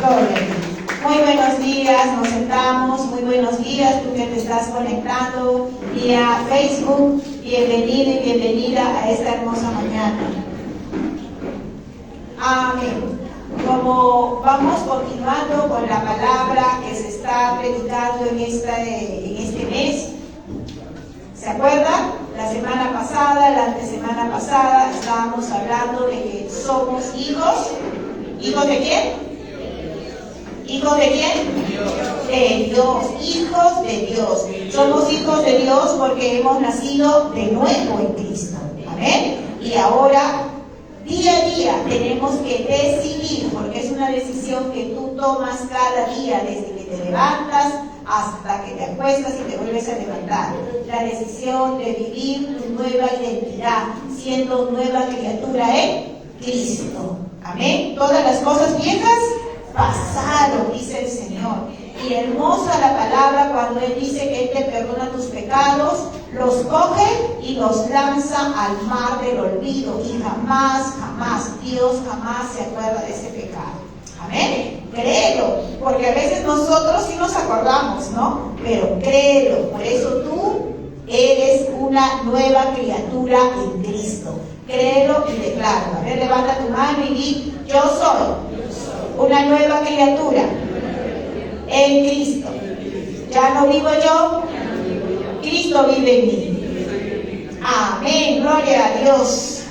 Gloria a ti. Muy buenos días, nos sentamos. Muy buenos días, tú que te estás conectando vía Facebook. Bienvenido y bienvenida a esta hermosa mañana. Amén. Como vamos continuando con la palabra que se está predicando en este mes, ¿se acuerdan? La semana pasada, la antesemana pasada, estábamos hablando de que somos hijos. ¿Hijos de quién? ¿Hijos de quién? De Dios. Hijos de Dios. Somos hijos de Dios porque hemos nacido de nuevo en Cristo. Amén. Y ahora, día a día, tenemos que decidir, porque es una decisión que tú tomas cada día, desde que te levantas hasta que te acuestas y te vuelves a levantar. La decisión de vivir tu nueva identidad, siendo nueva criatura en Cristo. Amén. Todas las cosas viejas pasaron, dice el Señor. Y hermosa la palabra cuando Él dice que Él te perdona tus pecados, los coge y los lanza al mar del olvido. Y jamás, Dios jamás se acuerda de ese pecado. Amén. Créelo, porque a veces nosotros sí nos acordamos, ¿no? Pero créelo, por eso tú eres una nueva criatura en Cristo. Créelo y decláralo. A ver, levanta tu mano y di: yo soy una nueva criatura en Cristo. Ya no vivo yo, Cristo vive en mí. Amén, gloria a Dios.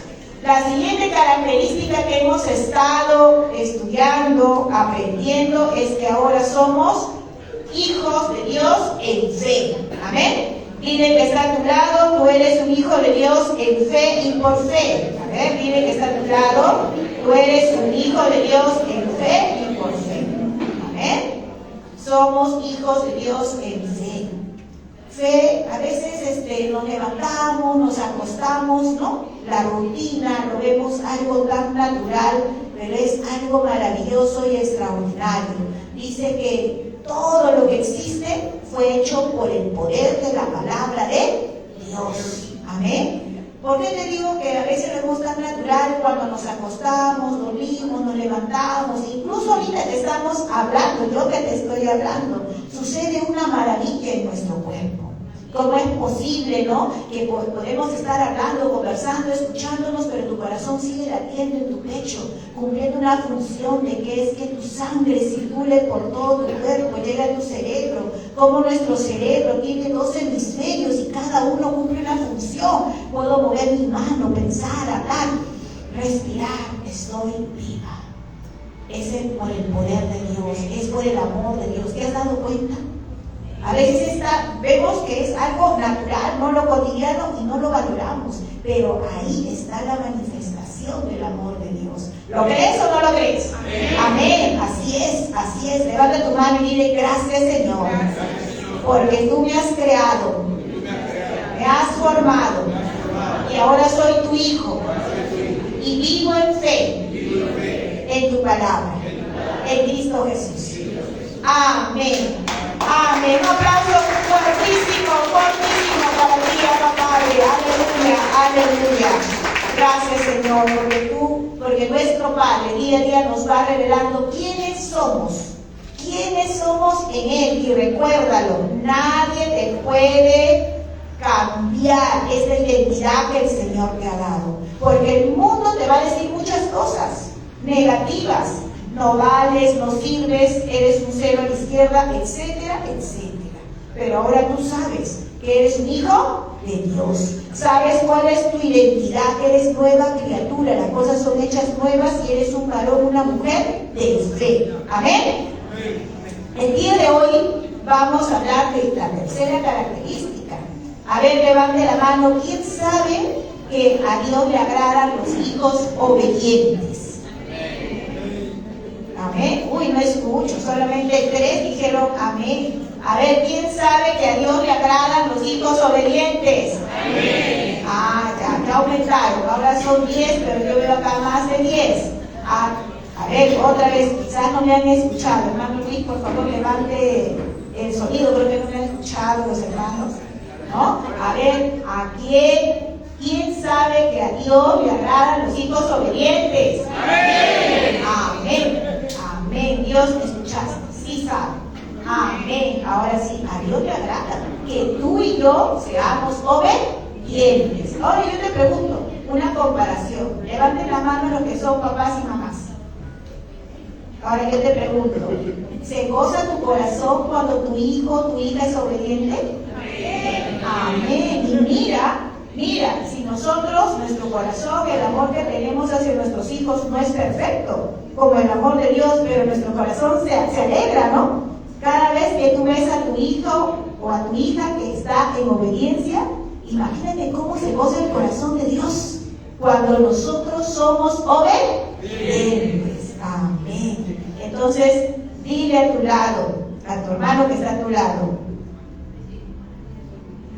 La siguiente característica que hemos estado estudiando, aprendiendo, es que ahora somos hijos de Dios en fe. Amén. Dile que está a tu lado: tú eres un hijo de Dios en fe y por fe. A ver, dile que está a tu lado: tú eres un hijo de Dios en fe y por fe. Amén. Somos hijos de Dios en fe. Fe, a veces nos levantamos, nos acostamos, ¿no? La rutina, lo vemos algo tan natural, pero es algo maravilloso y extraordinario. Dice que todo lo que existe fue hecho por el poder de la palabra de Dios. Amén. ¿Por qué te digo que a veces lo vemos tan natural cuando nos acostamos, dormimos, nos levantamos? Incluso ahorita te estamos hablando, yo que te estoy hablando, sucede una maravilla en nuestro cuerpo. ¿Cómo es posible, no? Que podemos estar hablando, conversando, escuchándonos, pero tu corazón sigue latiendo en tu pecho, cumpliendo una función de que es que tu sangre circule por todo tu cuerpo, llega a tu cerebro. Como nuestro cerebro tiene 2 hemisferios y cada uno cumple una función. Puedo mover mi mano, pensar, hablar, respirar. Estoy viva. Es por el poder de Dios, es por el amor de Dios. ¿Te has dado cuenta? A veces vemos que es algo natural, no lo cotidiano, y no lo valoramos, pero ahí está la manifestación del amor de Dios. ¿Lo crees o no lo crees? Amén. Amén. Así es. Levanta tu mano y dile: gracias, Señor, porque tú me has creado, me has formado, y ahora soy tu hijo, y vivo en fe en tu palabra, en Cristo Jesús. Amén. Amén. Un aplauso fuertísimo para ti, Abba Padre. Aleluya. Gracias, Señor, porque nuestro Padre día a día nos va revelando quiénes somos en Él. Y recuérdalo, nadie te puede cambiar esta identidad que el Señor te ha dado, porque el mundo te va a decir muchas cosas negativas. No vales, no sirves, eres un cero a la izquierda, etcétera, etcétera. Pero ahora tú sabes que eres un hijo de Dios. Sabes cuál es tu identidad, que eres nueva criatura. Las cosas son hechas nuevas y eres un varón, una mujer de fe. Amén. El día de hoy vamos a hablar de la tercera característica. A ver, levante la mano. ¿Quién sabe que a Dios le agradan los hijos obedientes? Amén. Uy, no escucho, solamente 3 dijeron amén. A ver, ¿quién sabe que a Dios le agradan los hijos obedientes? Amén. Ya aumentaron, ahora son 10, pero yo veo acá más de 10. A ver, otra vez, quizás no me han escuchado. Hermano Luis, por favor, levante el sonido, creo que no me han escuchado los hermanos, ¿no? A ver, ¿quién sabe que a Dios le agradan los hijos obedientes? Amén. Amén. Amén. Dios, ¿me escuchaste? Sí sabe. Amén. Ahora sí, a Dios le agrada que tú y yo seamos obedientes. Ahora yo te pregunto, una comparación. Levanten la mano los que son papás y mamás. Ahora yo te pregunto, ¿se goza tu corazón cuando tu hijo o tu hija es obediente? Amén. Y mira, si nosotros, nuestro corazón, el amor que tenemos hacia nuestros hijos no es perfecto, como el amor de Dios, pero nuestro corazón se alegra, ¿no? Cada vez que tú ves a tu hijo o a tu hija que está en obediencia, imagínate cómo se goza el corazón de Dios cuando nosotros somos obedientes. Amén. Entonces, dile a tu lado, a tu hermano que está a tu lado,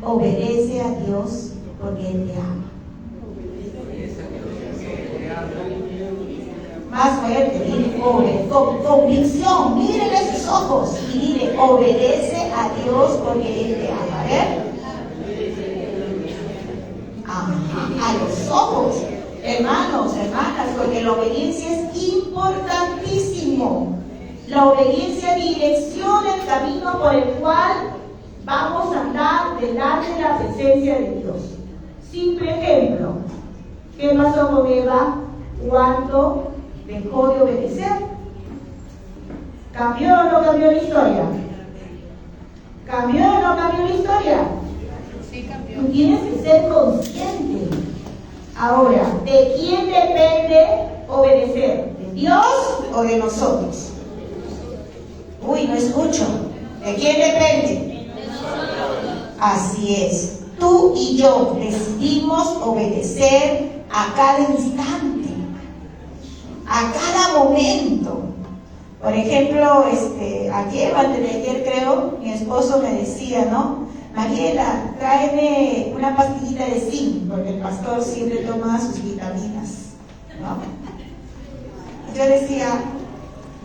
obedece a Dios porque Él te ama. Más fuerte, dile, con convicción, mírele sus ojos y dile, obedece a Dios porque Él te ama. A ver. A los ojos, hermanos, hermanas, porque la obediencia es importantísimo. La obediencia direcciona el camino por el cual vamos a andar delante de la presencia de Dios. Simple ejemplo. ¿Qué pasó con Eva cuando dejó de obedecer? ¿Cambió o no cambió la historia? ¿Cambió o no cambió la historia? Sí, cambió. Tú tienes que ser consciente. Ahora, ¿de quién depende obedecer? ¿De Dios o de nosotros? Uy, no escucho. ¿De quién depende? Así es. Tú y yo decidimos obedecer a cada instante, a cada momento. Por ejemplo, ayer, antes de ayer creo, mi esposo me decía, ¿no? Mariela, tráeme una pastillita de zinc, porque el pastor siempre toma sus vitaminas, ¿no? Yo decía,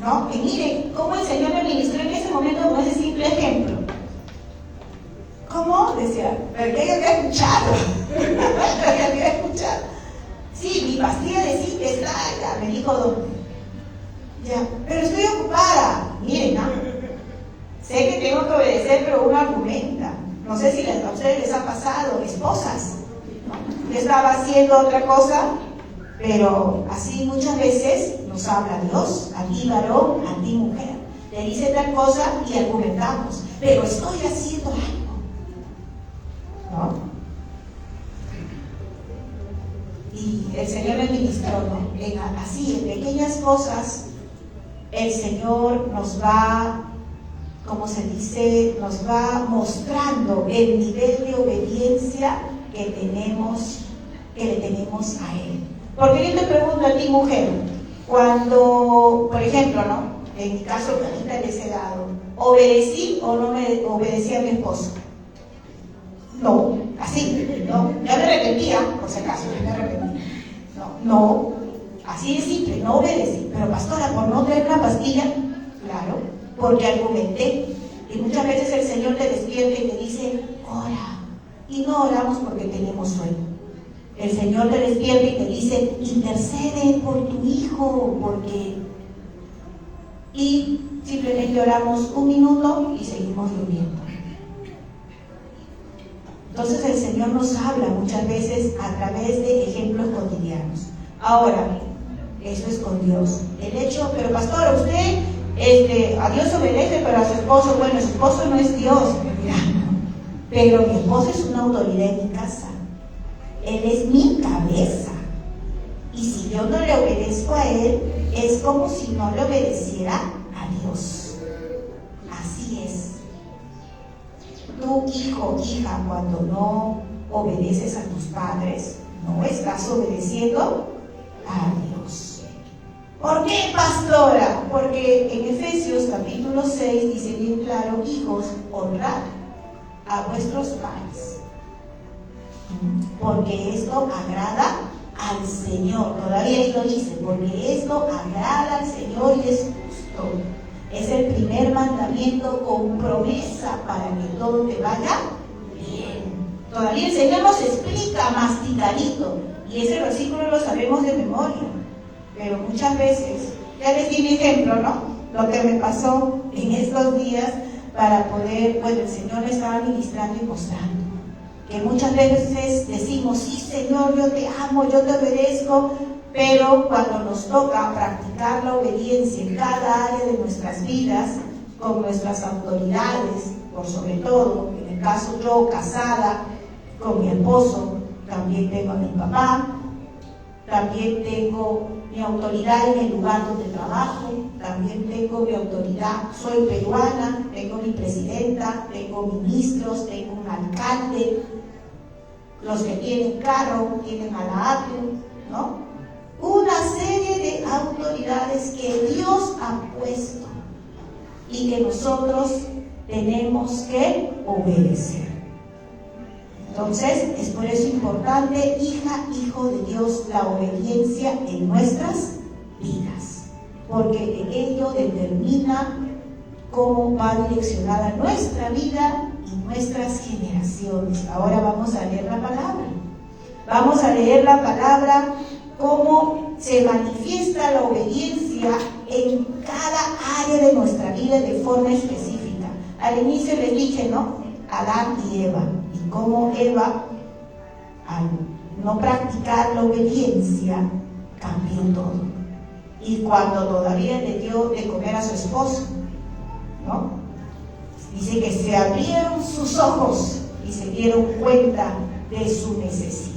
¿no? Y miren cómo el Señor me ministró en ese momento con ese simple ejemplo. ¿Cómo? Decía, pero que yo había escuchado. Yo había escuchado. Sí, mi pastilla de zinc está allá, me dijo dónde. Ya, pero estoy ocupada. Miren, ¿no? Sé que tengo que obedecer, pero uno argumenta. No sé si a ustedes les ha pasado, esposas, ¿no? Yo estaba haciendo otra cosa, pero así muchas veces nos habla Dios, a ti varón, a ti mujer. Le dice tal cosa y argumentamos, pero estoy haciendo algo, ¿no? Y el Señor me ministró, ¿no? Así, en pequeñas cosas, el Señor nos va, como se dice, nos va mostrando el nivel de obediencia que le tenemos a Él. Porque yo te pregunto a ti, mujer, cuando, por ejemplo, ¿no? En mi caso, ahorita les he dado, ¿obedecí o no me obedecí a mi esposo? No, así, no, ya me arrepentía, por si acaso, ya me arrepentí. No, así de simple, no obedecí. Pero pastora, por no traer una pastilla, claro, porque argumenté. Y muchas veces el Señor te despierta y te dice, ora. Y no oramos porque tenemos sueño. El Señor te despierta y te dice, intercede por tu hijo, porque... Y simplemente oramos un minuto y seguimos durmiendo. Entonces el Señor nos habla muchas veces a través de ejemplos cotidianos. Ahora, eso es con Dios. El hecho, pero pastor, usted a Dios obedece, pero a su esposo, bueno, su esposo no es Dios, pero mi esposo es una autoridad en mi casa. Él es mi cabeza. Y si yo no le obedezco a Él, es como si no le obedeciera a Dios. Así es. Tú, hijo, hija, cuando no obedeces a tus padres, no estás obedeciendo a Dios. ¿Por qué, pastora? Porque en Efesios capítulo 6 dice bien claro, hijos, honrad a vuestros padres. Porque esto agrada al Señor. Todavía ahí lo dice, porque esto agrada al Señor y es justo. Es el primer mandamiento con promesa para que todo te vaya bien. Todavía el Señor nos explica masticadito, y ese versículo lo sabemos de memoria. Pero muchas veces, ya les di mi ejemplo, ¿no? lo que me pasó en estos días para poder, el Señor me estaba ministrando y mostrando. Que muchas veces decimos, sí Señor, yo te amo, yo te obedezco, pero cuando nos toca practicar la obediencia en cada área de nuestras vidas, con nuestras autoridades, por sobre todo, en el caso yo, casada, con mi esposo, también tengo a mi papá, también tengo mi autoridad en el lugar donde trabajo, también tengo mi autoridad, soy peruana, tengo mi presidenta, tengo ministros, tengo un alcalde, los que tienen carro tienen a la ATU, ¿no? Una serie de autoridades que Dios ha puesto y que nosotros tenemos que obedecer. Entonces, es por eso importante, hija, hijo de Dios, la obediencia en nuestras vidas, porque ello determina cómo va direccionada nuestra vida y nuestras generaciones. Ahora vamos a leer la palabra. Vamos a leer la palabra, cómo se manifiesta la obediencia en cada área de nuestra vida de forma específica. Al inicio les dije, ¿no? Adán y Eva. Y cómo Eva, al no practicar la obediencia, cambió todo. Y cuando todavía le dio de comer a su esposo, ¿no? Dice que se abrieron sus ojos y se dieron cuenta de su necesidad.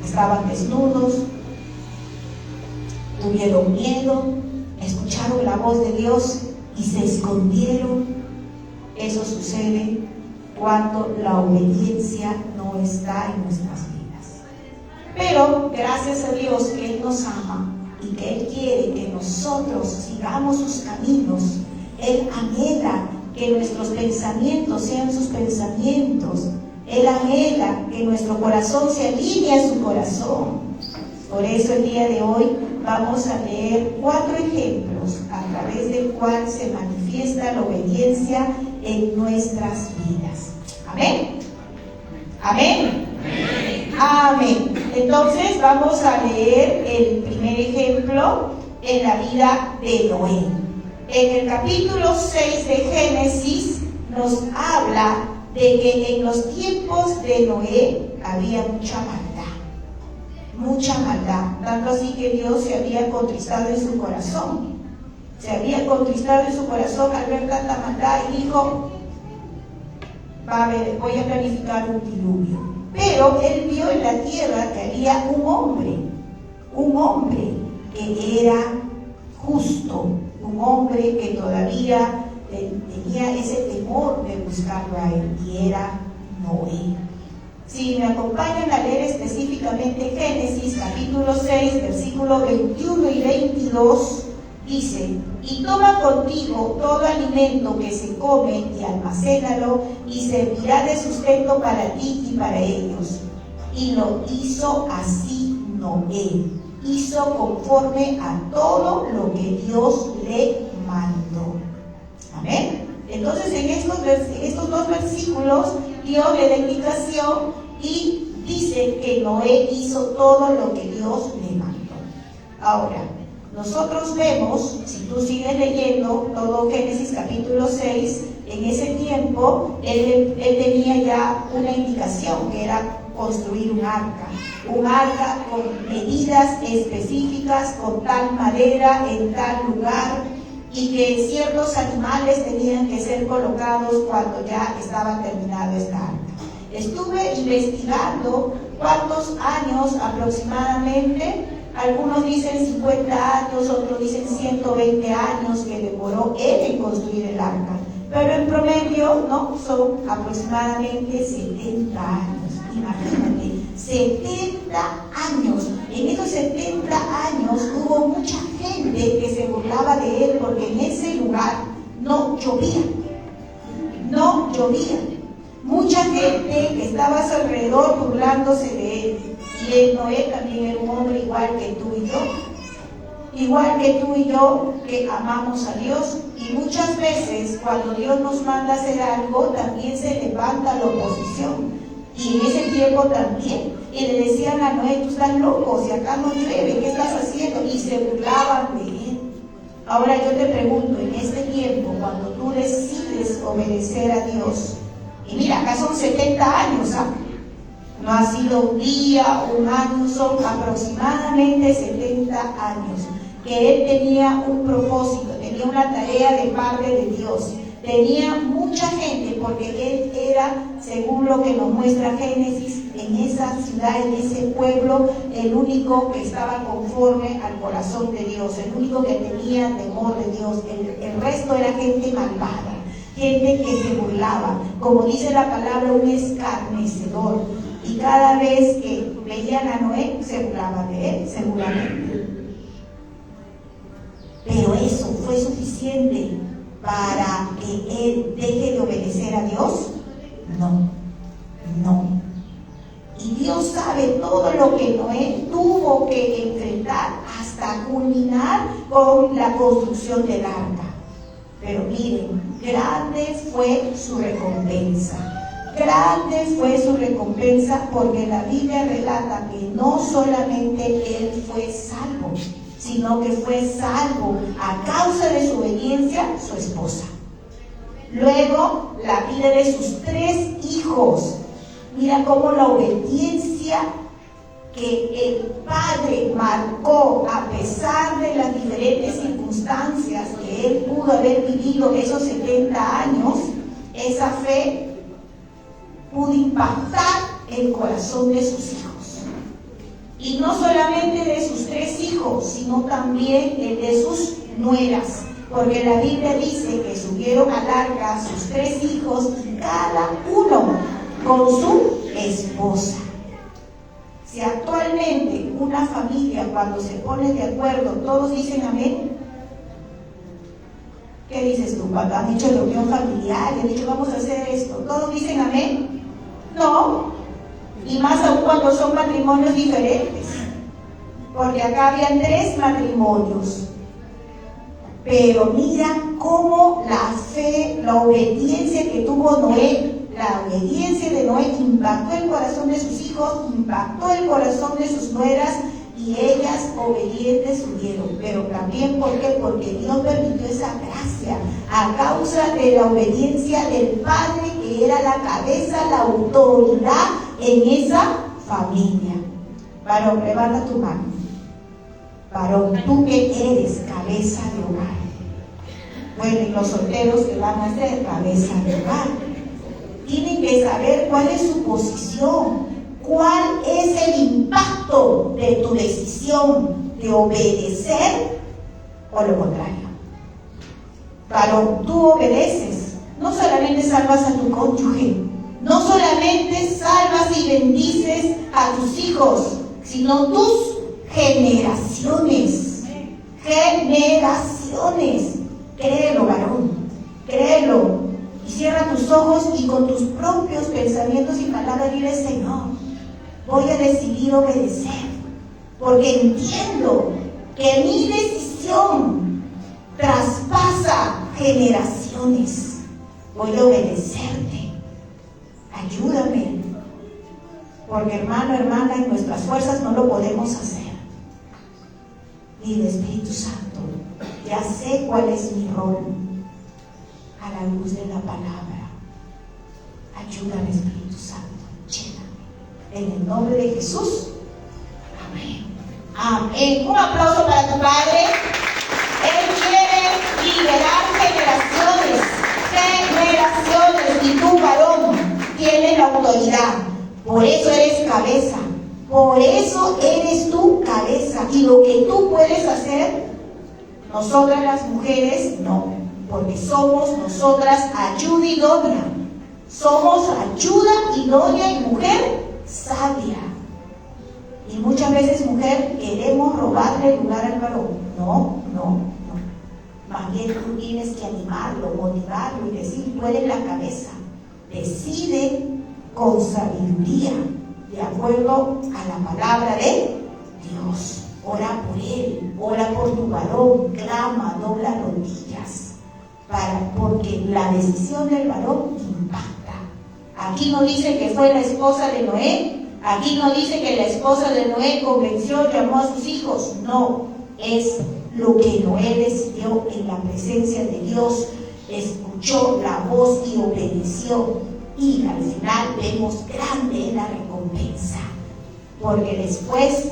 Estaban desnudos, tuvieron miedo, escucharon la voz de Dios y se escondieron. Eso sucede cuando la obediencia no está en nuestras vidas. Pero gracias a Dios que Él nos ama y que Él quiere que nosotros sigamos sus caminos. Él anhela que nuestros pensamientos sean sus pensamientos. Él anhela que nuestro corazón se alinee a su corazón. Por eso el día de hoy vamos a leer 4 ejemplos a través del cual se manifiesta la obediencia en nuestras vidas. Amén. Amén. Amén. Entonces vamos a leer el primer ejemplo en la vida de Noé. En el capítulo 6 de Génesis nos habla de que en los tiempos de Noé había mucha maldad, tanto así que Dios se había contristado en su corazón. Se había contristado en su corazón al ver tanta maldad y dijo, voy a planificar un diluvio. Pero él vio en la tierra que había un hombre que era justo, un hombre que todavía tenía ese temor de buscarlo a él, y era Noé. Si me acompañan a leer específicamente Génesis capítulo 6, versículos 21 y 22, dice: y toma contigo todo alimento que se come y almacénalo, y servirá de sustento para ti y para ellos. Y lo hizo así Noé, hizo conforme a todo lo que Dios le mandó. Amén. Entonces en estos 2 versículos Dios le da indicación y dice que Noé hizo todo lo que Dios le mandó. Ahora, nosotros vemos, si tú sigues leyendo todo Génesis capítulo 6, en ese tiempo él tenía ya una indicación, que era construir un arca con medidas específicas, con tal madera, en tal lugar, y que ciertos animales tenían que ser colocados cuando ya estaba terminado esta arca. Estuve investigando cuántos años aproximadamente. Algunos dicen 50 años, otros dicen 120 años que demoró él en construir el arca. Pero en promedio, ¿no? Son aproximadamente 70 años. Imagínate, 70 años. En esos 70 años hubo mucha gente que se burlaba de él porque en ese lugar no llovía. No llovía. Mucha gente que estaba a su alrededor burlándose de él. Y Noé también era un hombre igual que tú y yo, que amamos a Dios. Y muchas veces cuando Dios nos manda a hacer algo, también se levanta la oposición. Y en ese tiempo también. Y le decían a Noé, tú estás loco, si acá no llueve, ¿qué estás haciendo? Y se burlaban de él. Ahora yo te pregunto, en este tiempo, cuando tú decides obedecer a Dios, y mira, acá son 70 años, ¿ah? No ha sido un día, un año, son aproximadamente 70 años, que él tenía un propósito, tenía una tarea de parte de Dios. Tenía mucha gente, porque él era, según lo que nos muestra Génesis, en esa ciudad, en ese pueblo, el único que estaba conforme al corazón de Dios, el único que tenía temor de Dios. El resto era gente malvada, gente que se burlaba, como dice la palabra, un escarnecedor. Y cada vez que veían a Noé, se burlaban de él, seguramente. Pero eso fue suficiente para que él deje de obedecer a Dios. No. Y Dios sabe todo lo que Noé tuvo que enfrentar hasta culminar con la construcción del arca. Pero miren, grande fue su recompensa. Grande fue su recompensa, porque la Biblia relata que no solamente él fue salvo, sino que fue salvo a causa de su obediencia su esposa. Luego, la vida de sus 3 hijos. Mira cómo la obediencia que el padre marcó, a pesar de las diferentes circunstancias que él pudo haber vivido esos 70 años, esa fe pudo impactar el corazón de sus hijos. Y no solamente de sus 3 hijos, sino también el de sus nueras. Porque la Biblia dice que subieron al arca sus 3 hijos, cada uno con su esposa. Si actualmente una familia, cuando se pone de acuerdo, todos dicen amén. ¿Qué dices tú? Cuando han hecho reunión familiar y han dicho vamos a hacer esto, ¿todos dicen amén? No. Y más aún cuando son matrimonios diferentes. Porque acá habían 3 matrimonios. Pero mira cómo la fe, la obediencia que tuvo Noé, la obediencia de Noé impactó el corazón de sus hijos, impactó el corazón de sus nueras, y ellas obedientes subieron. Pero también, ¿por qué? Porque Dios permitió esa gracia a causa de la obediencia del padre, que era la cabeza, la autoridad en esa familia. Varón, levanta tu mano. Varón, tú que eres cabeza de hogar. Bueno, y los solteros que van a ser cabeza de hogar, tienen que saber cuál es su posición, cuál es el impacto de tu decisión de obedecer o lo contrario. Varón, tú obedeces, no solamente salvas a tu cónyuge, no solamente salvas y bendices a tus hijos, sino tus generaciones. Créelo, varón, créelo. Y cierra tus ojos y con tus propios pensamientos y palabras dile: Señor, voy a decidir obedecer, porque entiendo que mi decisión traspasa generaciones. Voy a obedecerte. Ayúdame, porque hermano, hermana, en nuestras fuerzas no lo podemos hacer. Dile: Espíritu Santo, ya sé cuál es mi rol a la luz de la palabra. Ayúdame, Espíritu Santo, lléname. En el nombre de Jesús. Amén. Amén. Un aplauso para tu Padre. Él quiere liberar generaciones, y tú, varón, tienes la autoridad. Por eso eres cabeza. Por eso eres tu cabeza. Y lo que tú puedes hacer, nosotras las mujeres no, porque somos nosotras ayuda idónea. Somos ayuda idónea y mujer sabia. Y muchas veces, mujer, queremos robarle el lugar al varón. No. Más bien tú tienes que animarlo, motivarlo y decir: tú eres la cabeza. Decide con sabiduría, de acuerdo a la palabra de Dios. Ora por él, ora por tu varón, clama, dobla rodillas, porque la decisión del varón impacta Aquí no dice que fue la esposa de Noé, aquí no dice que la esposa de Noé convenció, llamó a sus hijos. No, es lo que Noé decidió en la presencia de Dios, escuchó la voz y obedeció. Y al final vemos grande la recompensa, porque después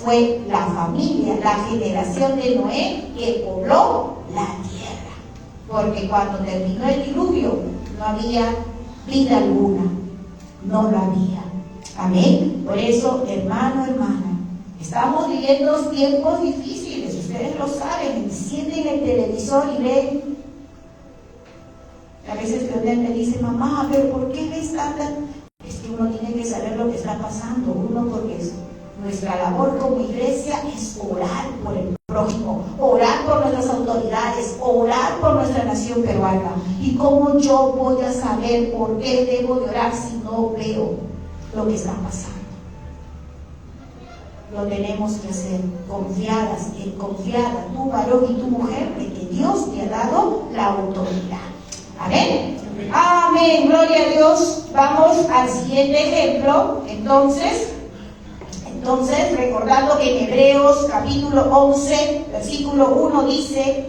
fue la familia, la generación de Noé que pobló la tierra, porque cuando terminó el diluvio no había vida alguna, no lo había. Amén. Por eso, hermano, hermana, estamos viviendo tiempos difíciles, ustedes lo saben. Encienden el televisor y ven. A veces Leonel me dice: mamá, pero ¿por qué ves tanta? Es que uno tiene que saber lo que está pasando, porque nuestra labor como iglesia es orar por el prójimo, orar por nuestras autoridades, orar por nuestra nación peruana. ¿Y cómo yo voy a saber por qué debo de orar si no veo lo que está pasando? Lo tenemos que hacer confiada, tú varón y tu mujer, de que Dios te ha dado la autoridad. Amén. Amén, gloria a Dios. Vamos al siguiente ejemplo. Entonces, recordando que en Hebreos capítulo 11, versículo 1 dice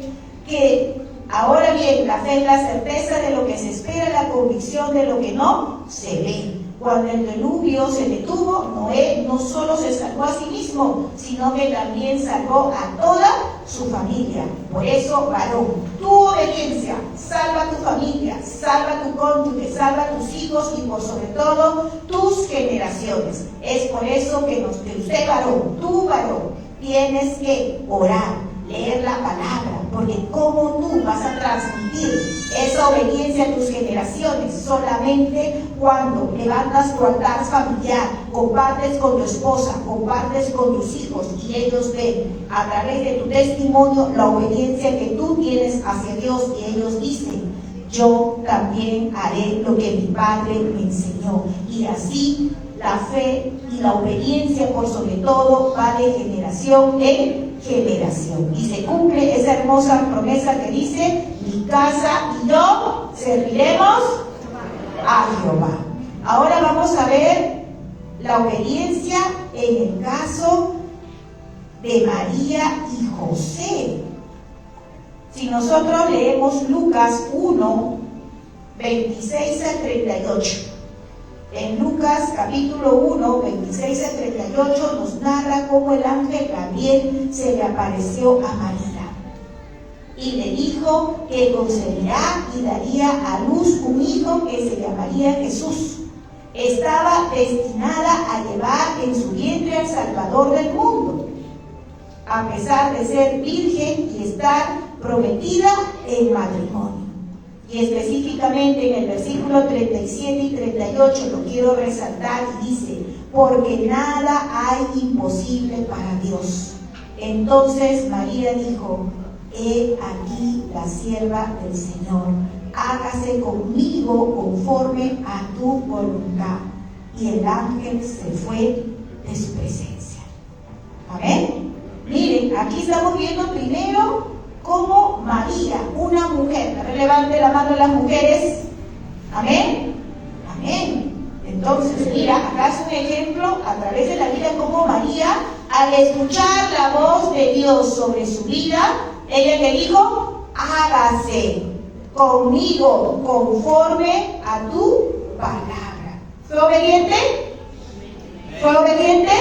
que ahora bien, la fe es la certeza de lo que se espera, la convicción de lo que no se ve. Cuando el diluvio se detuvo, Noé no solo se salvó a sí mismo, sino que también salvó a toda su familia. Por eso, varón, tu obediencia salva a tu familia, salva a tu cónyuge, salva a tus hijos y por sobre todo tus generaciones. Es por eso que usted, varón, tú, varón, tienes que orar, leer la palabra, porque ¿cómo tú vas a transmitir esa obediencia a tus generaciones? Solamente cuando levantas tu altar familiar, compartes con tu esposa, compartes con tus hijos, y ellos ven a través de tu testimonio la obediencia que tú tienes hacia Dios, y ellos dicen: yo también haré lo que mi padre me enseñó. Y así la fe y la obediencia, por sobre todo, va de generación en generación. Y se cumple esa hermosa promesa que dice: mi casa y yo serviremos a Jehová. Ahora vamos a ver la obediencia en el caso de María y José. Si nosotros leemos Lucas 1, 26 al 38. En Lucas capítulo 1, 26 al 38 nos narra cómo el ángel Gabriel se le apareció a María y le dijo que concebirá y daría a luz un hijo que se llamaría Jesús. Estaba destinada a llevar en su vientre al Salvador del mundo, a pesar de ser virgen y estar prometida en matrimonio. Y específicamente en el versículo 37 y 38 lo quiero resaltar, y dice: porque nada hay imposible para Dios. Entonces María dijo: he aquí la sierva del Señor, hágase conmigo conforme a tu voluntad. Y el ángel se fue de su presencia. Amén. Miren, aquí estamos viendo primero como María, una mujer. Levante la mano las mujeres. Amén. Amén. Entonces, mira, acá es un ejemplo a través de la vida como María, al escuchar la voz de Dios sobre su vida, ella le dijo: hágase conmigo conforme a tu palabra. ¿Fue obediente? ¿Fue obediente?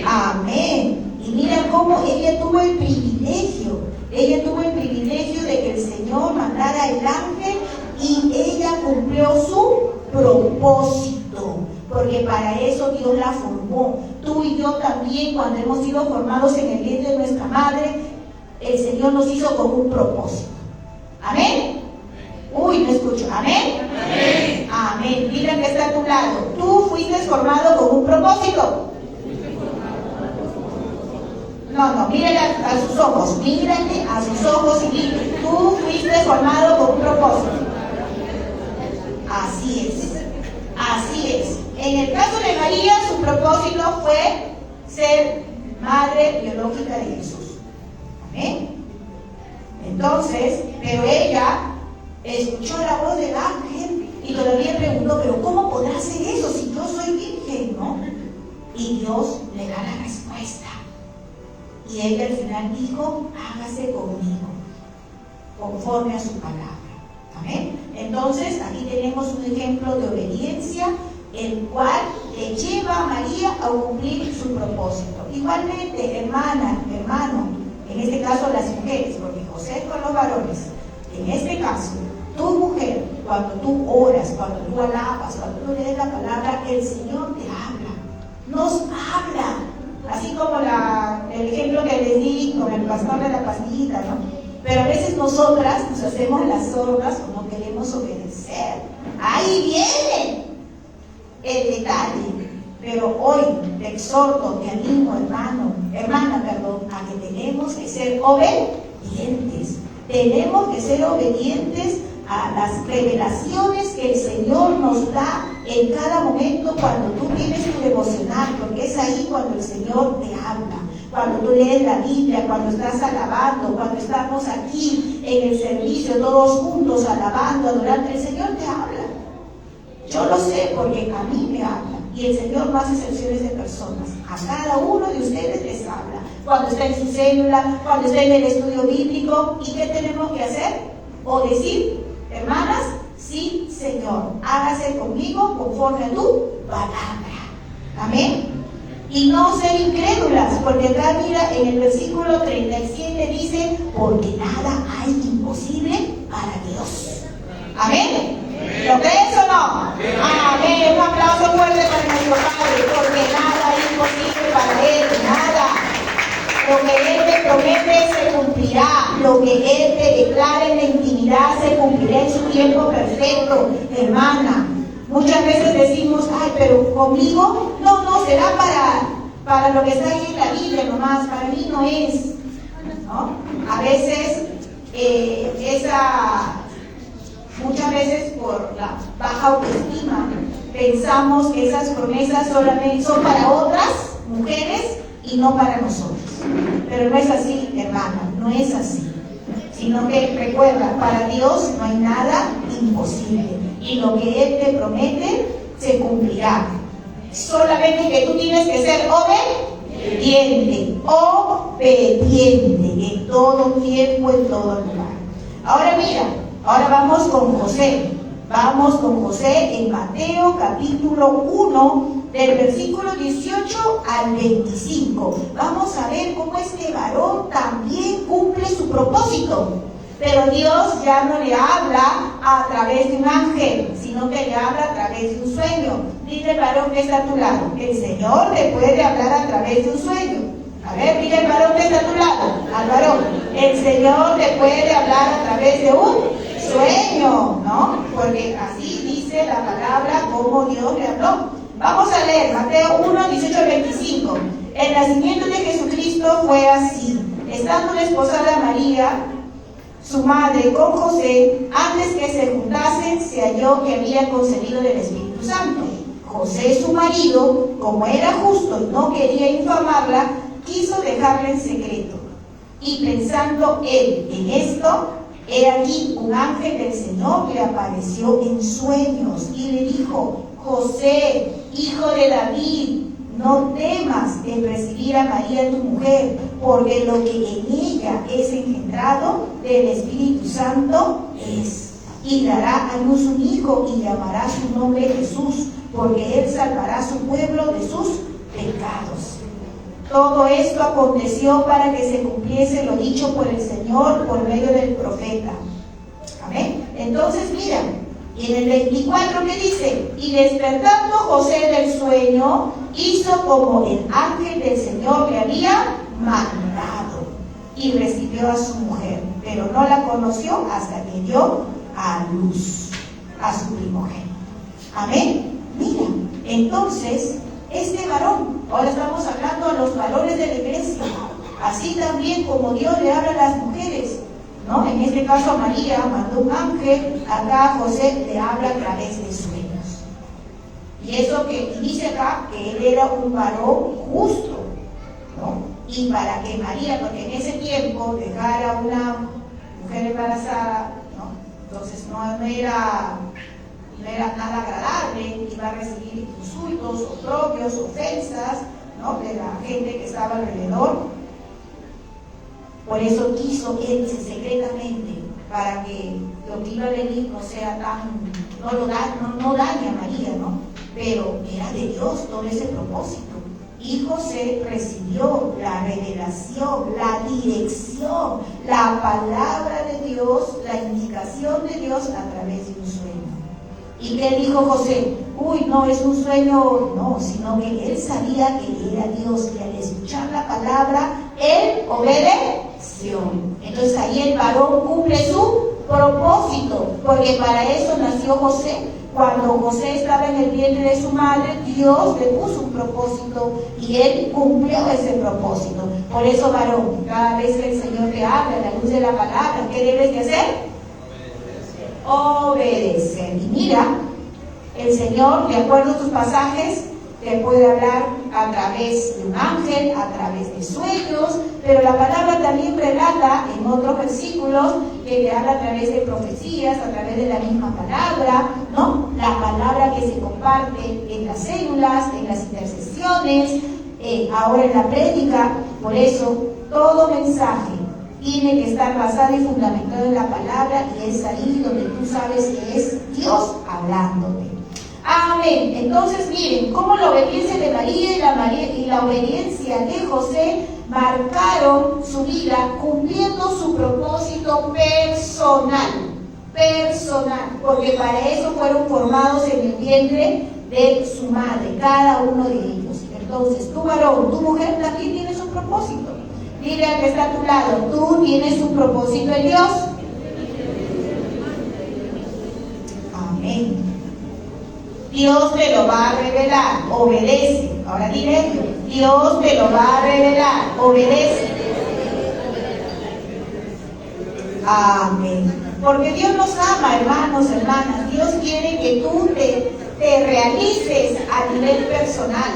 Amén. Y mira cómo ella tuvo el privilegio. Ella tuvo el privilegio de que el Señor mandara el ángel, y ella cumplió su propósito, porque para eso Dios la formó. Tú y yo también, cuando hemos sido formados en el vientre de nuestra madre, el Señor nos hizo con un propósito. Amén. Uy, no escucho. Amén. Amén. Amén. Mira que está a tu lado. Tú fuiste formado con un propósito. No, mírale a sus ojos, mírale a sus ojos y dile: tú fuiste formado con un propósito. Así es, así es. En el caso de María, su propósito fue ser madre biológica de Jesús. Amén. Entonces, pero ella escuchó la voz del ángel Y todavía preguntó, pero ¿cómo podrá hacer eso si yo soy virgen, no? Y Dios le da la respuesta. Y ella al final dijo, hágase conmigo, conforme a su palabra. ¿Amén? Entonces, aquí tenemos un ejemplo de obediencia, el cual le lleva a María a cumplir su propósito. Igualmente, hermana, hermano, en este caso las mujeres, porque José es con los varones. En este caso, tu mujer, cuando tú oras, cuando tú alabas, cuando tú lees la palabra, el Señor te habla, nos habla. Así como el ejemplo que les di con el pastor de la pastillita, ¿no? Pero a veces nosotras nos hacemos las sordas o no queremos obedecer. Ahí viene el detalle. Pero hoy te exhorto, te animo, hermana, a que tenemos que ser obedientes. Tenemos que ser obedientes a las revelaciones que el Señor nos da en cada momento cuando tú tienes tu devocional, porque es ahí cuando el Señor te habla. Cuando tú lees la Biblia, cuando estás alabando, cuando estamos aquí en el servicio, todos juntos alabando, adorando, el Señor te habla. Yo lo sé porque a mí me habla. Y el Señor no hace excepciones de personas. A cada uno de ustedes les habla. Cuando está en su célula, cuando está en el estudio bíblico. ¿Y qué tenemos que hacer? O decir, hermanas, sí, Señor, hágase conmigo conforme a tu palabra. Amén. Y no ser incrédulas, porque acá mira, en el versículo 37 dice, porque nada hay imposible para Dios. Amén. ¿Lo crees o no? Amén. Un aplauso fuerte para nuestro Padre, porque nada es imposible para Él, nada. Lo que Él te promete se cumplirá. Lo que Él te declara en la intimidad se cumplirá en su tiempo perfecto, hermana. Muchas veces decimos, ay, pero conmigo, no, será para lo que está ahí en la Biblia nomás, para mí no es, ¿no? A veces, muchas veces por la baja autoestima, pensamos que esas promesas solamente son para otras mujeres y no para nosotros. Pero no es así, hermana, no es así. Sino que recuerda, para Dios no hay nada imposible. Y lo que Él te promete se cumplirá. Solamente que tú tienes que ser obediente en todo tiempo, en todo lugar. Ahora mira, ahora vamos con José. Vamos con José en Mateo capítulo 1, del versículo 18 al 25. Vamos a ver cómo este varón también cumple su propósito. Pero Dios ya no le habla a través de un ángel, sino que le habla a través de un sueño. Dile al varón que está a tu lado, el Señor te puede hablar a través de un sueño. A ver, dile al varón que está a tu lado, al varón, el Señor te puede hablar a través de un sueño, ¿no? Porque así dice la palabra como Dios le habló. Vamos a leer Mateo 1, 18 al 25. El nacimiento de Jesucristo fue así. Estando desposada María, su madre, con José, antes que se juntasen, se halló que había concebido del Espíritu Santo. José, su marido, como era justo y no quería infamarla, quiso dejarla en secreto. Y pensando él en esto, he aquí un ángel del Señor le apareció en sueños y le dijo: José, hijo de David, no temas en recibir a María tu mujer, porque lo que en ella es engendrado del Espíritu Santo es. Y dará a luz un hijo y llamará su nombre Jesús, porque él salvará a su pueblo de sus pecados. Todo esto aconteció para que se cumpliese lo dicho por el Señor por medio del profeta. Amén. Entonces mira, y en el 24 que dice: y despertando José del sueño, hizo como el ángel del Señor le había mandado, y recibió a su mujer, pero no la conoció hasta que dio a luz a su primogénito. Amén. Mira, entonces este varón, ahora estamos hablando a los varones de la iglesia, así también como Dios le habla a las mujeres, ¿no? En este caso a María mandó un ángel, acá a José le habla a través de sueños. Y eso que dice acá, que él era un varón justo, ¿no? Y para que María, porque en ese tiempo dejar a una mujer embarazada, ¿no? Entonces no era no era nada agradable, iba a recibir insultos, oprobios, ofensas, ¿no?, de la gente que estaba alrededor. Por eso quiso él secretamente, para que lo que iba a venir no sea tan, no dañe a María, ¿no? Pero era de Dios todo ese propósito. Y José recibió la revelación, la dirección, la palabra de Dios, la indicación de Dios a través de un sueño. ¿Y qué dijo José? Uy, no es un sueño, no, sino que él sabía que era Dios, que al escuchar la palabra, él obedeció. Entonces ahí el varón cumple su propósito, porque para eso nació José. Cuando José estaba en el vientre de su madre, Dios le puso un propósito y él cumplió ese propósito. Por eso, varón, cada vez que el Señor te habla a la luz de la palabra, ¿qué debes de hacer? Obedecer. Y mira, el Señor, de acuerdo a tus pasajes, te puede hablar a través de un ángel, a través de sueños, pero la palabra también relata en otros versículos que te habla a través de profecías, a través de la misma palabra, ¿no? La palabra que se comparte en las células, en las intercesiones, ahora en la prédica. Por eso, todo mensaje tiene que estar basado y fundamentado en la palabra, y es ahí donde tú sabes que es Dios hablándote. Amén. Entonces miren cómo la obediencia de María y la obediencia de José marcaron su vida cumpliendo su propósito personal, porque para eso fueron formados en el vientre de su madre, cada uno de ellos. Entonces, tu varón, tu mujer también tienes un propósito. Dile al que está a tu lado, tú tienes un propósito en Dios. Amén. Dios te lo va a revelar, obedece. Ahora dile, Dios te lo va a revelar, obedece. Amén. Porque Dios nos ama, hermanos, hermanas. Dios quiere que tú te realices a nivel personal.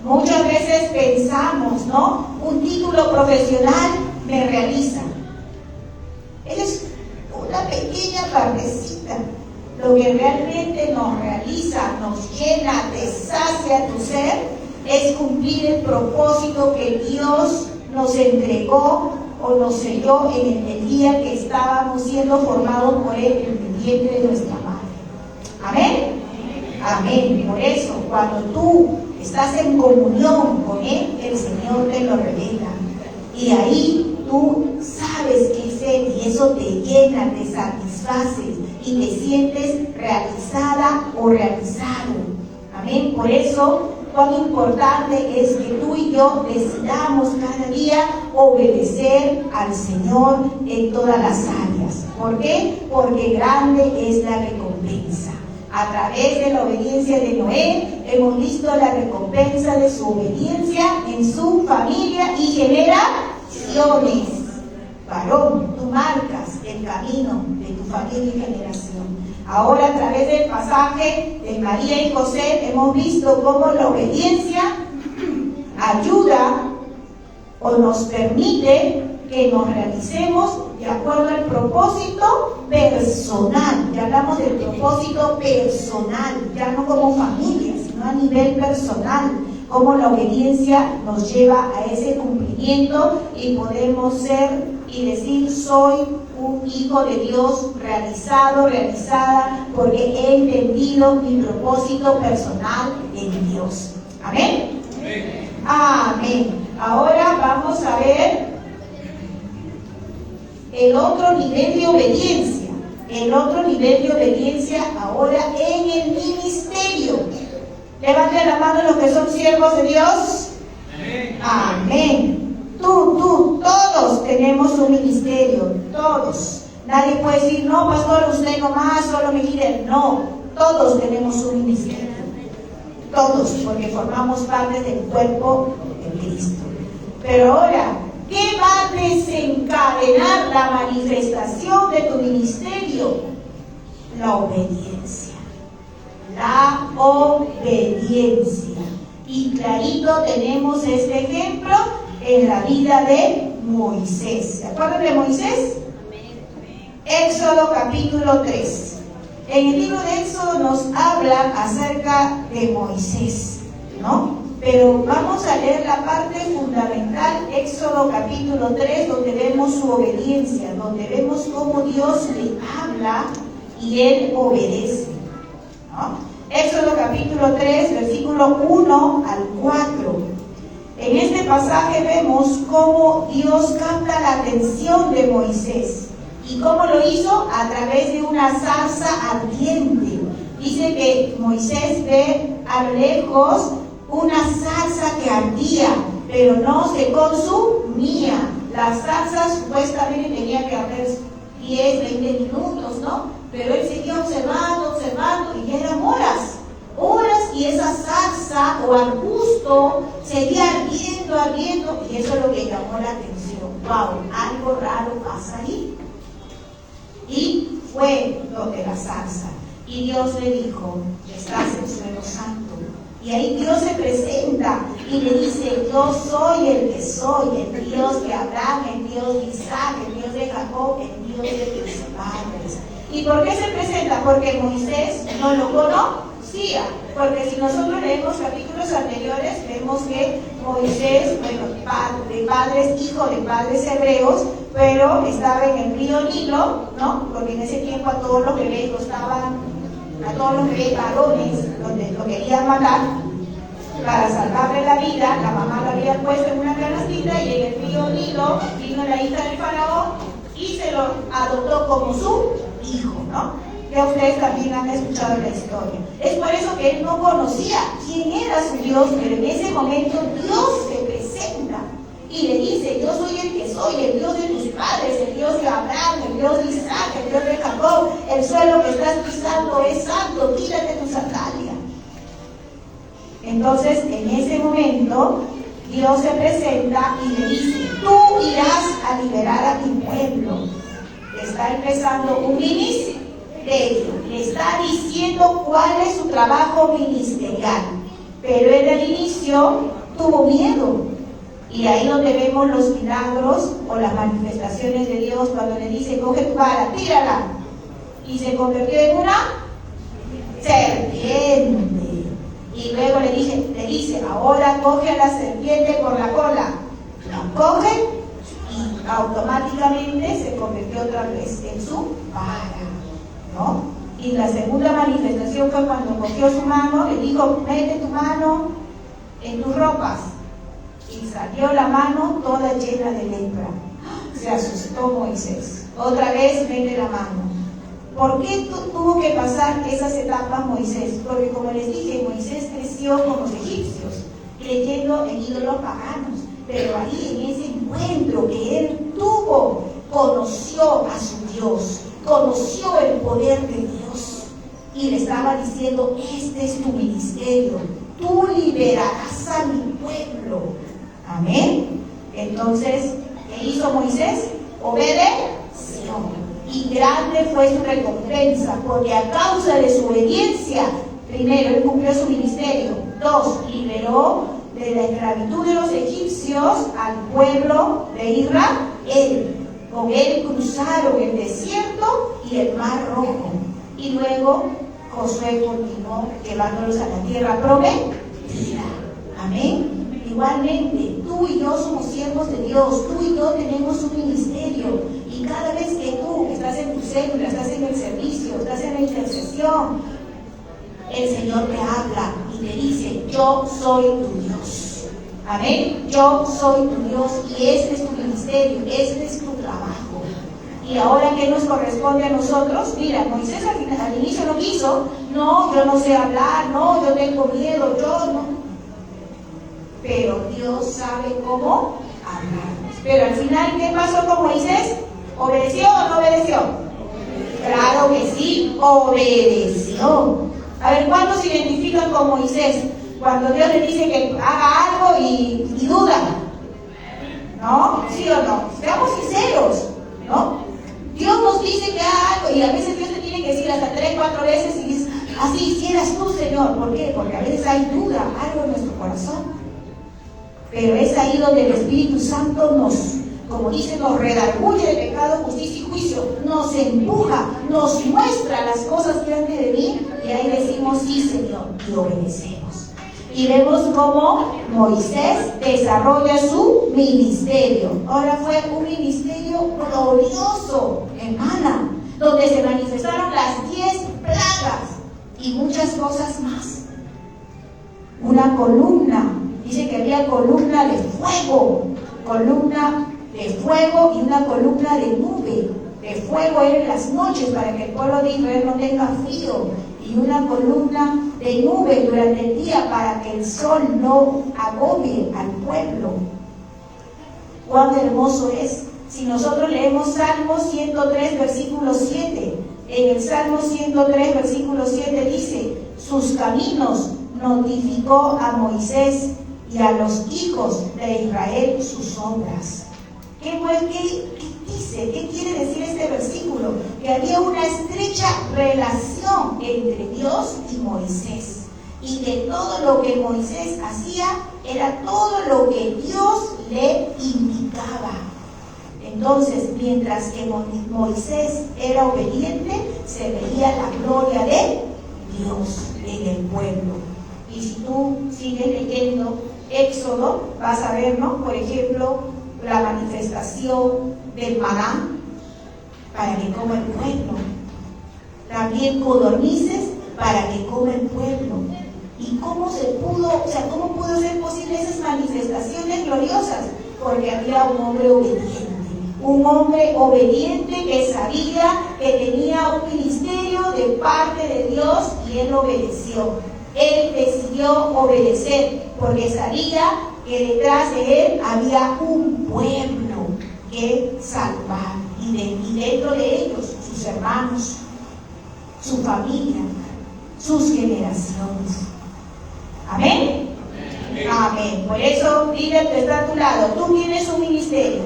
Muchas veces pensamos, ¿no? Un título profesional me realiza. Es una pequeña partecita. Lo que realmente nos realiza, nos llena, te sacia tu ser, es cumplir el propósito que Dios nos entregó o nos selló en el día que estábamos siendo formados por Él en el vientre de nuestra madre. Amén. Amén. Por eso, cuando tú estás en comunión con Él, el Señor te lo revela. Y ahí tú sabes que es Él, y eso te llena, te satisface y te sientes realizada o realizado. Amén. Por eso, cuán importante es que tú y yo decidamos cada día obedecer al Señor en todas las áreas. ¿Por qué? Porque grande es la recompensa. A través de la obediencia de Noé, hemos visto la recompensa de su obediencia en su familia y generaciones. Varón, tú marcas el camino de tu familia y generación. Ahora, a través del pasaje de María y José, hemos visto cómo la obediencia ayuda o nos permite que nos realicemos de acuerdo al propósito personal. Ya hablamos del propósito personal, ya no como familia, sino a nivel personal. Cómo la obediencia nos lleva a ese cumplimiento y podemos ser y decir, soy un hijo de Dios realizado, realizada, porque he entendido mi propósito personal en Dios. Amén. Amén. Amén. Ahora vamos a ver el otro nivel de obediencia. El otro nivel de obediencia ahora en el ministerio. Levanten la mano los que son siervos de Dios. Amén. Amén. Tú, todos tenemos un ministerio, todos. Nadie puede decir, no, pastor, usted nomás, solo mi líder. No, todos tenemos un ministerio. Todos, porque formamos parte del cuerpo de Cristo. Pero ahora, ¿qué va a desencadenar la manifestación de tu ministerio? La obediencia. La obediencia. Y clarito tenemos este ejemplo en la vida de Moisés. ¿Se acuerdan de Moisés? Éxodo capítulo 3. En el libro de Éxodo nos habla acerca de Moisés, ¿no? Pero vamos a leer la parte fundamental, Éxodo capítulo 3, donde vemos su obediencia, donde vemos cómo Dios le habla y él obedece, ¿no? Éxodo capítulo 3, versículo 1 al 4. En este pasaje vemos cómo Dios capta la atención de Moisés. ¿Y cómo lo hizo? A través de una zarza ardiente. Dice que Moisés ve a lo lejos una zarza que ardía, pero no se consumía. La zarza supuestamente tenía que arder 10, 20 minutos, ¿no? Pero él seguía observando, y ya eran horas, y esa zarza o arbusto seguía ardiendo, y eso es lo que llamó la atención. ¡Wow! Algo raro pasa ahí. Y fue donde la zarza, y Dios le dijo: estás en suelo santo. Y ahí Dios se presenta y le dice: yo soy el que soy, el Dios de Abraham, el Dios de Isaac, el Dios de Jacob, el Dios de tus padres. ¿Y por qué se presenta? Porque Moisés no lo conocía. Porque si nosotros leemos capítulos anteriores, vemos que Moisés, hijo de padres hebreos, pero estaba en el río Nilo, ¿no? Porque en ese tiempo a todos los bebés varones, donde lo querían matar, para salvarle la vida. La mamá lo había puesto en una canastita, y en el río Nilo vino la hija del faraón y se lo adoptó como su hijo, ¿no? Que ustedes también han escuchado la historia. Es por eso que él no conocía quién era su Dios, pero en ese momento Dios se presenta y le dice: yo soy el que soy, el Dios de tus padres, el Dios de Abraham, el Dios de Isaac, el Dios de Jacob. El suelo que estás pisando es santo, quítate tu sandalia. Entonces, en ese momento, Dios se presenta y le dice: tú irás a liberar a mi pueblo. Está empezando un ministerio. Le está diciendo cuál es su trabajo ministerial. Pero él al inicio tuvo miedo. Y ahí donde vemos los milagros o las manifestaciones de Dios, cuando le dice: coge tu vara, tírala. Y se convirtió en una serpiente. Y luego le dice: ahora coge a la serpiente por la cola. La coge y automáticamente se convirtió otra vez en su vara, ¿no? Y la segunda manifestación fue cuando cogió su mano, le dijo: mete tu mano en tus ropas. Y salió la mano toda llena de lepra. Se asustó Moisés. Otra vez mete la mano. ¿Por qué tuvo que pasar esas etapas Moisés? Porque, como les dije, Moisés creció con los egipcios, creyendo en ídolos paganos. Pero ahí, en ese encuentro que él tuvo, conoció a su Dios, conoció el poder de Dios. Y le estaba diciendo: este es tu ministerio, tú liberarás a mi pueblo. Amén. Entonces, ¿qué hizo Moisés? Obedeció. Y grande fue su recompensa, porque a causa de su obediencia, primero, él cumplió su ministerio. 2, liberó de la esclavitud de los egipcios al pueblo de Israel. Con él cruzaron el desierto y el mar rojo. Y luego Josué continuó llevándolos a la tierra prometida. Amén. Igualmente, tú y yo somos siervos de Dios, tú y yo tenemos un ministerio, y cada vez que tú estás en tu célula, estás en el servicio, estás en la intercesión, el Señor te habla y te dice: yo soy tu Dios. Amén. Yo soy tu Dios, y este es tu ministerio, este es tu trabajo. Y ahora, ¿qué nos corresponde a nosotros? Mira, Moisés al inicio no quiso: no, yo no sé hablar, no, yo tengo miedo, yo no. Pero Dios sabe cómo hablarnos. Pero al final, ¿qué pasó con Moisés? ¿Obedeció o no obedeció? Claro que sí, obedeció. A ver, ¿cuántos se identifican con Moisés? Cuando Dios le dice que haga algo y duda, ¿no? ¿Sí o no? Seamos sinceros, ¿no? Dios nos dice que haga algo, y a veces Dios te tiene que decir hasta 3, 4 veces, y dices: así hicieras tú, Señor. ¿Por qué? Porque a veces hay duda, algo en nuestro corazón. Pero es ahí donde el Espíritu Santo nos como dice, nos redarguye de pecado, justicia y juicio, nos empuja, nos muestra las cosas que han de venir, y ahí decimos, sí, Señor, y obedecemos. Y vemos cómo Moisés desarrolla su ministerio. Ahora fue un ministerio glorioso, hermana, donde se manifestaron las 10 plagas y muchas cosas más. Una columna, dice que había columna de fuego y una columna de nube. De fuego era en las noches para que el pueblo de Israel no tenga frío, y una columna de nube durante el día para que el sol no agobie al pueblo. Cuán hermoso es. Si nosotros leemos Salmo 103, versículo 7, en el Salmo 103, versículo 7 dice, sus caminos notificó a Moisés y a los hijos de Israel sus obras. ¿Qué dice? ¿Qué quiere decir este versículo? Que había una estrecha relación entre Dios y Moisés. Y de todo lo que Moisés hacía, era todo lo que Dios le indicaba. Entonces, mientras que Moisés era obediente, se veía la gloria de Dios en el pueblo. Y si tú sigues leyendo Éxodo, vas a ver, ¿no? Por ejemplo, la manifestación del maná para que coma el pueblo. También codornices para que coma el pueblo. ¿Y cómo pudo ser posible esas manifestaciones gloriosas? Porque había un hombre obediente. Un hombre obediente que sabía que tenía un ministerio de parte de Dios, y él obedeció. Él decidió obedecer porque sabía que detrás de él había un pueblo que salvar, y dentro de ellos sus hermanos, su familia, sus generaciones. ¿Amén? Amén. Amén. Por eso dile al que está a tu lado, tú tienes un ministerio.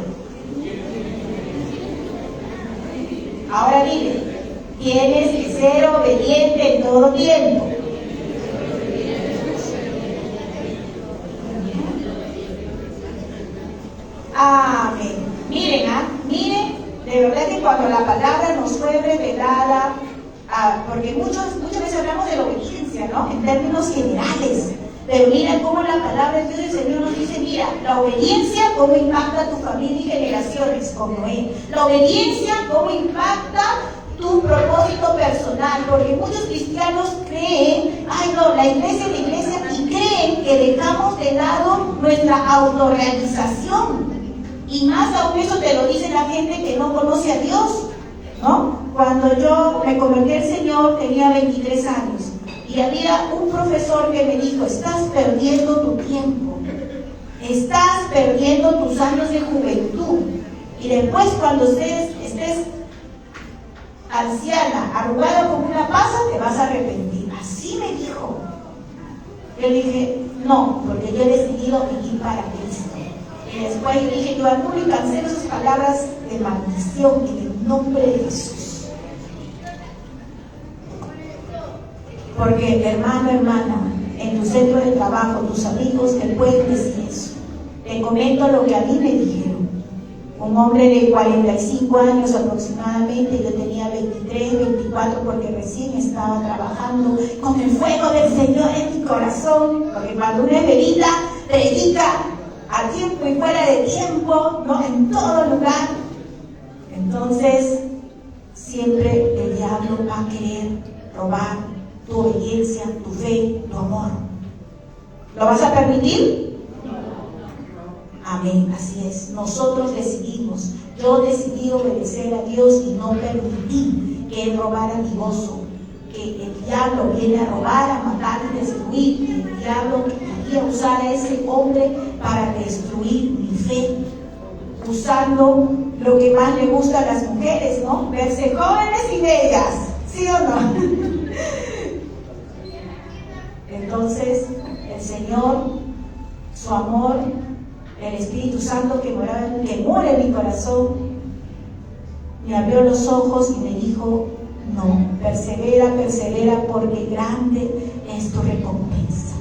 Ahora dile, tienes que ser obediente en todo tiempo. Amén. Miren, de verdad que cuando la palabra nos fue revelada, porque muchas veces hablamos de la obediencia, ¿no? En términos generales. Pero mira cómo la palabra de Dios del Señor nos dice, mira, la obediencia cómo impacta a tu familia y generaciones, como Noé. La obediencia cómo impacta tu propósito personal, porque muchos cristianos creen, la iglesia, y creen que dejamos de lado nuestra autorrealización. Y más aún eso te lo dice la gente que no conoce a Dios, ¿no? Cuando yo me convertí al Señor tenía 23 años. Y había un profesor que me dijo, estás perdiendo tu tiempo, estás perdiendo tus años de juventud, y después cuando estés anciana, arrugada como una pasa, te vas a arrepentir. Así me dijo. Yo dije, no, porque yo he decidido vivir para Cristo. Y después yo dije, yo anulo y cancelo esas palabras de maldición en el nombre de Jesús. Porque hermana, en tu centro de trabajo, tus amigos te pueden decir eso. Te comento lo que a mí me dijeron. Un hombre de 45 años aproximadamente, yo tenía 23, 24, porque recién estaba trabajando con el fuego del Señor en mi corazón. Porque cuando uno es bebita, predica a tiempo y fuera de tiempo, ¿no? En todo lugar. Entonces, siempre el diablo va a querer robar tu obediencia, tu fe, tu amor. ¿Lo vas a permitir? Amén, así es. Nosotros decidimos. Yo decidí obedecer a Dios y no permití que Él robara mi gozo. Que el diablo viene a robar, a matar y destruir. Y el diablo quería usar a ese hombre para destruir mi fe, usando lo que más le gusta a las mujeres, ¿no? Verse jóvenes y bellas, ¿sí o no? Entonces, el Señor, su amor, el Espíritu Santo que mora en mi corazón, me abrió los ojos y me dijo, no, persevera, porque grande es tu recompensa.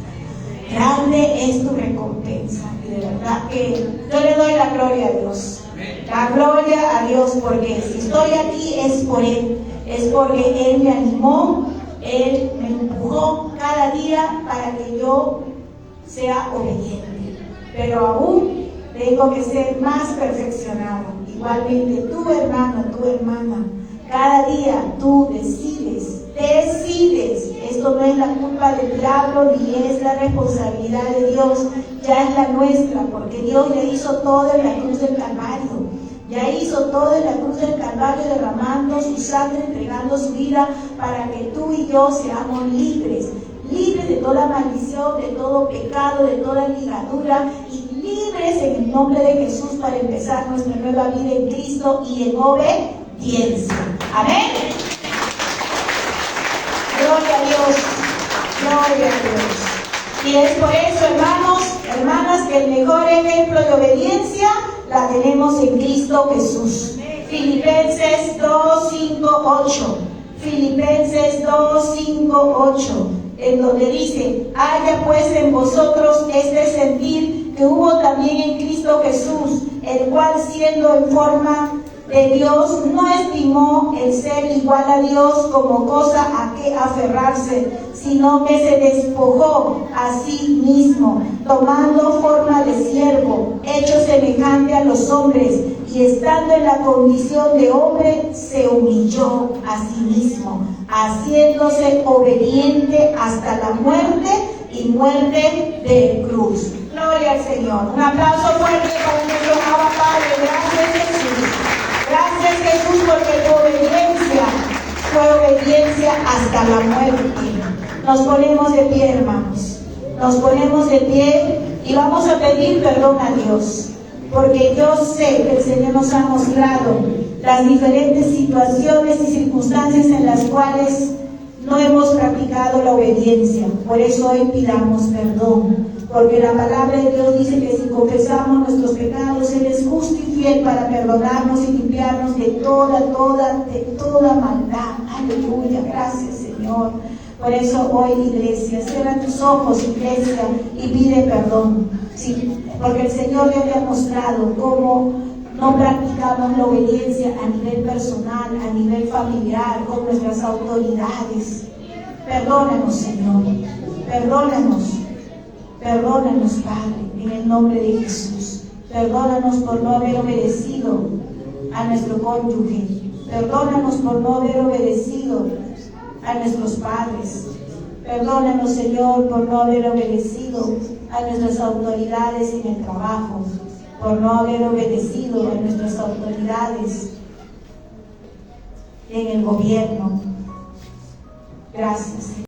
Grande es tu recompensa. Y de verdad que yo le doy la gloria a Dios. La gloria a Dios, porque si estoy aquí es por Él, es porque Él me animó, Él me empujó cada día para que yo sea obediente. Pero aún tengo que ser más perfeccionado. Igualmente tú, hermano, tu hermana, cada día tú decides. Esto no es la culpa del diablo ni es la responsabilidad de Dios, ya es la nuestra, porque Dios ya hizo todo en la cruz del Calvario. Ya hizo todo en la cruz del Calvario, derramando su sangre, entregando su vida para que tú y yo seamos libres. Libres de toda maldición, de todo pecado, de toda ligadura, y libres en el nombre de Jesús para empezar nuestra nueva vida en Cristo y en obediencia. Amén. Gloria a Dios, gloria a Dios. Y es por eso, hermanos, hermanas, que el mejor ejemplo de obediencia la tenemos en Cristo Jesús. Filipenses 2, 5, 8. Filipenses 2, 5, 8. En donde dice: haya pues en vosotros este sentir que hubo también en Cristo Jesús, el cual siendo en forma de Dios, no estimó el ser igual a Dios como cosa a que aferrarse, sino que se despojó a sí mismo, tomando forma de siervo, hecho semejante a los hombres, y estando en la condición de hombre, se humilló a sí mismo, haciéndose obediente hasta la muerte y muerte de cruz. Gloria al Señor. Un aplauso fuerte para nuestro Abba Padre. Gracias, Jesús. Gracias, Jesús, porque tu obediencia fue obediencia hasta la muerte. Nos ponemos de pie, hermanos. Nos ponemos de pie y vamos a pedir perdón a Dios, porque yo sé que el Señor nos ha mostrado las diferentes situaciones y circunstancias en las cuales no hemos practicado la obediencia. Por eso hoy pidamos perdón, porque la palabra de Dios dice que si confesamos nuestros pecados, Él es justo y fiel para perdonarnos y limpiarnos de toda maldad. Aleluya, gracias, Señor. Por eso hoy, iglesia, cierra tus ojos, iglesia, y pide perdón. Sí, porque el Señor ya te ha mostrado cómo no practicamos la obediencia a nivel personal, a nivel familiar, con nuestras autoridades. Perdónanos, Señor. Perdónanos. Perdónanos, Padre, en el nombre de Jesús. Perdónanos por no haber obedecido a nuestro cónyuge. Perdónanos por no haber obedecido a nuestros padres. Perdónanos, Señor, por no haber obedecido a nuestras autoridades en el trabajo, por no haber obedecido a nuestras autoridades en el gobierno. Gracias, Señor.